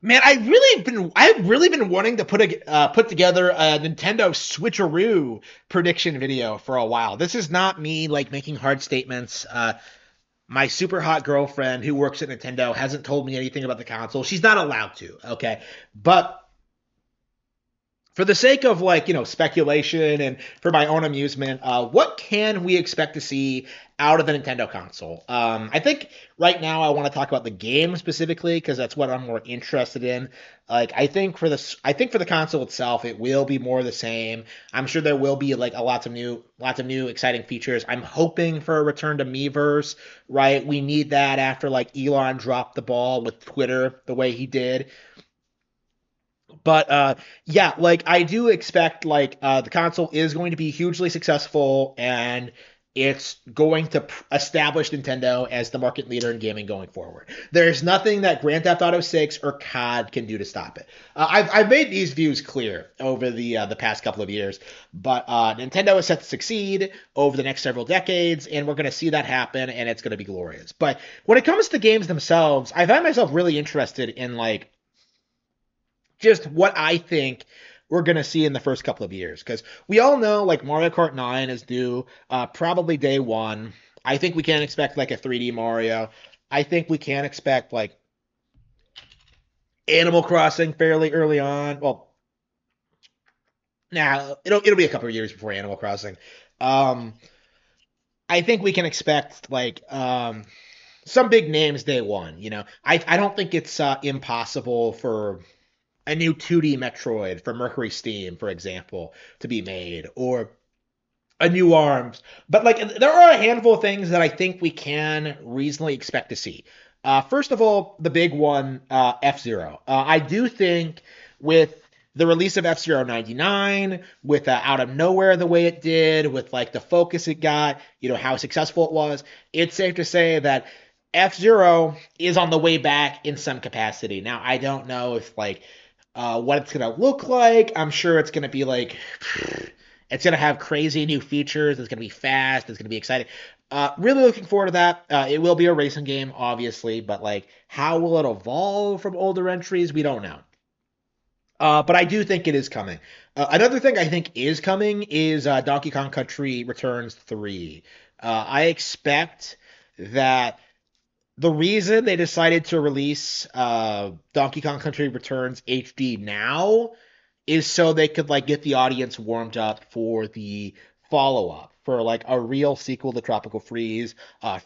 Man, I've really been wanting to put together a Nintendo Switcheroo prediction video for a while. This is not me like making hard statements. My super hot girlfriend who works at Nintendo hasn't told me anything about the console. She's not allowed to, okay? But for the sake of speculation and for my own amusement, what can we expect to see out of the Nintendo console? I think right now I want to talk about the game specifically because that's what I'm more interested in. I think for the console itself, it will be more the same. I'm sure there will be like a lots of new exciting features. I'm hoping for a return to Miiverse, right? We need that after like Elon dropped the ball with Twitter the way he did. But yeah, like I do expect the console is going to be hugely successful and it's going to establish Nintendo as the market leader in gaming going forward. There's nothing that Grand Theft Auto 6 or COD can do to stop it. I've made these views clear over the past couple of years, but Nintendo is set to succeed over the next several decades, and we're going to see that happen, and it's going to be glorious. But when it comes to games themselves, I find myself really interested in just what I think we're going to see in the first couple of years. Because we all know like Mario Kart 9 is due probably day one. I think we can expect like a 3D Mario. I think we can expect like Animal Crossing fairly early on. Well, now it'll be a couple of years before Animal Crossing. Um, I think we can expect some big names day one. I don't think it's impossible for a new 2D Metroid for Mercury Steam, for example, to be made, or a new ARMS. But there are a handful of things that I think we can reasonably expect to see. First of all, the big one, F-Zero. I do think with the release of F-Zero 99, with Out of Nowhere the way it did, with like the focus it got, how successful it was, it's safe to say that F-Zero is on the way back in some capacity. Now, I don't know if what it's gonna look like. I'm sure it's gonna be like it's gonna have crazy new features. It's gonna be fast. It's gonna be exciting. Really looking forward to that. It will be a racing game, obviously, but like how will it evolve from older entries? We don't know. But I do think it is coming. Another thing I think is coming is Donkey Kong Country Returns 3. I expect that the reason they decided to release Donkey Kong Country Returns HD now is so they could like get the audience warmed up for the follow up for like a real sequel to Tropical Freeze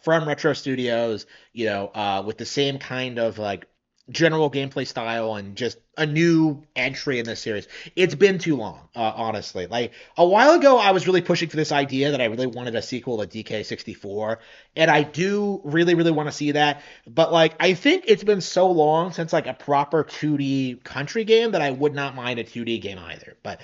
from Retro Studios, with the same kind of like general gameplay style and just a new entry in this series. It's been too long, honestly. Like a while ago, I was really pushing for this idea that I really wanted a sequel to DK64, and I do really, really want to see that. But like, I think it's been so long since like a proper 2D country game that I would not mind a 2D game either. But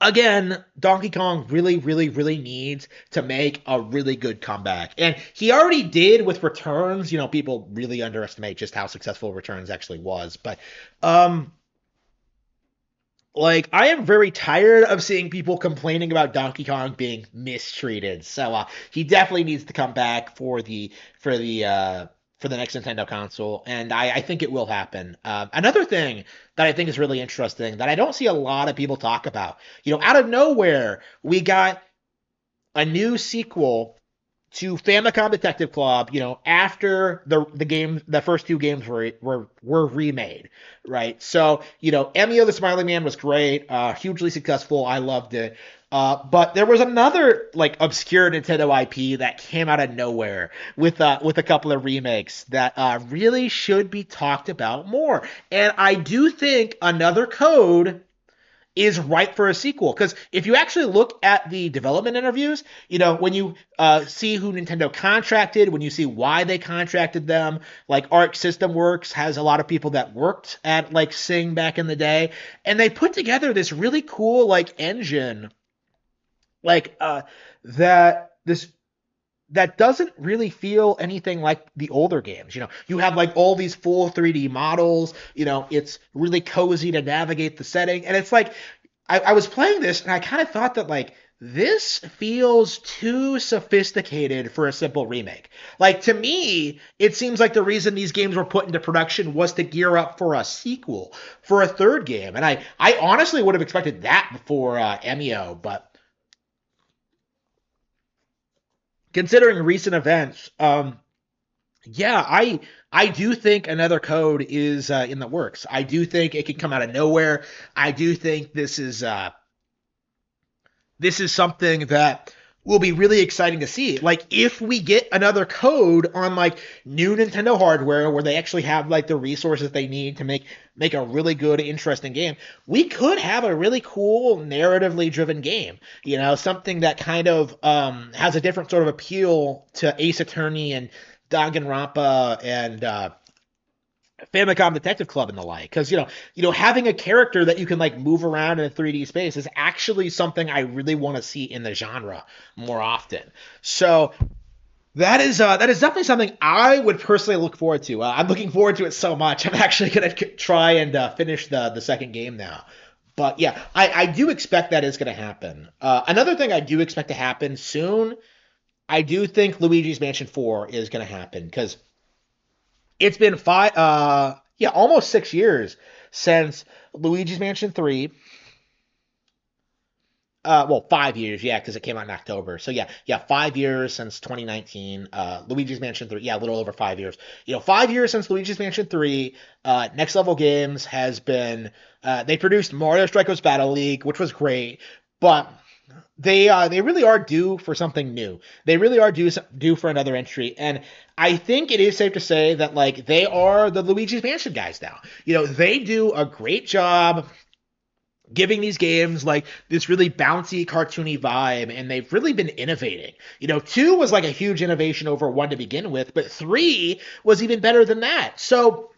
again, Donkey Kong really, really, really needs to make a really good comeback. And he already did with Returns. People really underestimate just how successful Returns actually was. But um I am very tired of seeing people complaining about Donkey Kong being mistreated. So he definitely needs to come back for the next Nintendo console, and I think it will happen. Another thing that I think is really interesting that I don't see a lot of people talk about, out of nowhere, we got a new sequel to Famicom Detective Club, after the first two games were remade, right? So, Emio the Smiling Man was great, hugely successful. I loved it. But there was another like obscure Nintendo IP that came out of nowhere with a couple of remakes that really should be talked about more. And I do think Another Code is ripe for a sequel. Because if you actually look at the development interviews, when you see who Nintendo contracted, when you see why they contracted them, like Arc System Works has a lot of people that worked at like Sing back in the day, and they put together this really cool like engine, like that this that doesn't really feel anything like the older games. You have like all these full 3D models. It's really cozy to navigate the setting, and it's like I was playing this and I kind of thought that like this feels too sophisticated for a simple remake. Like, to me, it seems like the reason these games were put into production was to gear up for a sequel, for a third game. And I honestly would have expected that before Emio, but considering recent events, yeah, I do think another code is in the works. I do think it could come out of nowhere. I do think this is something that will be really exciting to see. Like, if we get another code on like new Nintendo hardware where they actually have like the resources they need to make a really good, interesting game, we could have a really cool narratively driven game. Something that kind of has a different sort of appeal to Ace Attorney and Danganronpa and Famicom Detective Club and the like, because having a character that you can like move around in a 3D space is actually something I really want to see in the genre more often. So that is definitely something I would personally look forward to. I'm looking forward to it so much. I'm actually gonna try and finish the second game now. But yeah, I do expect that is going to happen. Another thing I do expect to happen soon, I do think Luigi's Mansion 4 is going to happen because it's been yeah, almost 6 years since Luigi's Mansion 3. Well, 5 years, yeah, because it came out in October. So yeah, 5 years since 2019. Luigi's Mansion 3, yeah, a little over 5 years. 5 years since Luigi's Mansion 3. Next Level Games has been, they produced Mario Strikers Battle League, which was great, but they really are due for something new. They really are due for another entry, and I think it is safe to say that like they are the Luigi's Mansion guys now. They do a great job giving these games like this really bouncy, cartoony vibe, and they've really been innovating. Two was like a huge innovation over one to begin with, but three was even better than that. So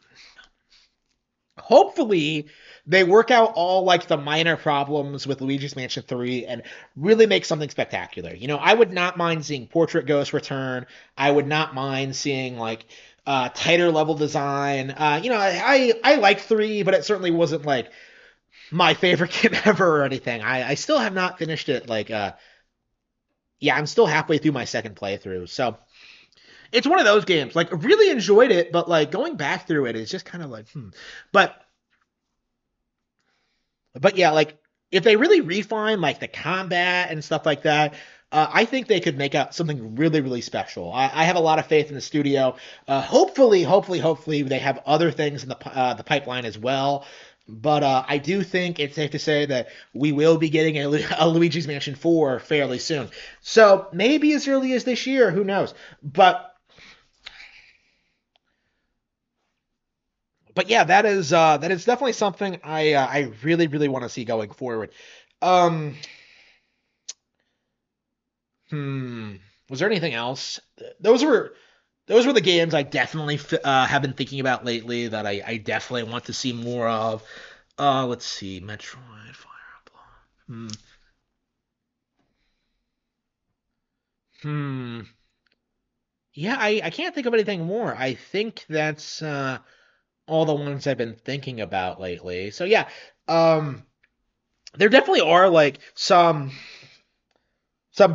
hopefully they work out all like the minor problems with Luigi's Mansion 3 and really make something spectacular. I would not mind seeing Portrait Ghost return. I would not mind seeing like tighter level design. I like 3, but it certainly wasn't like my favorite game ever or anything. I still have not finished it. Like, yeah, I'm still halfway through my second playthrough. So it's one of those games. Like, really enjoyed it, but like going back through it is just kind of like, hmm. But but yeah, like if they really refine like the combat and stuff like that, I think they could make out something really, really special. I have a lot of faith in the studio. Hopefully, they have other things in the pipeline as well. But I do think it's safe to say that we will be getting a Luigi's Mansion 4 fairly soon. So maybe as early as this year, who knows? But yeah, that is definitely something I really really want to see going forward. Um, hmm, was there anything else? Those were those were the games I definitely have been thinking about lately that I definitely want to see more of. Let's see, Metroid, Fire Emblem. Hmm. Yeah, I can't think of anything more. I think that's all the ones I've been thinking about lately. So yeah, um, there definitely are like some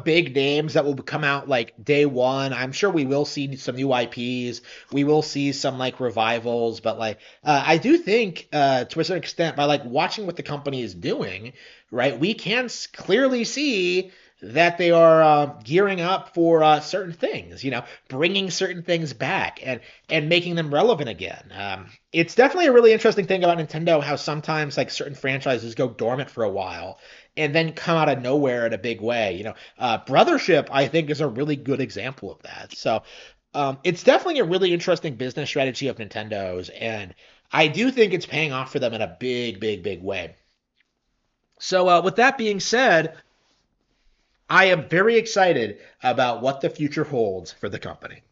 big names that will come out like day one. I'm sure we will see some new IPs. We will see some like revivals, but like I do think to a certain extent by like watching what the company is doing, right? We can clearly see that they are gearing up for certain things, bringing certain things back and making them relevant again. It's definitely a really interesting thing about Nintendo how sometimes like certain franchises go dormant for a while and then come out of nowhere in a big way. Brothership, I think, is a really good example of that. So it's definitely a really interesting business strategy of Nintendo's, and I do think it's paying off for them in a big, big, big way. So with that being said, I am very excited about what the future holds for the company.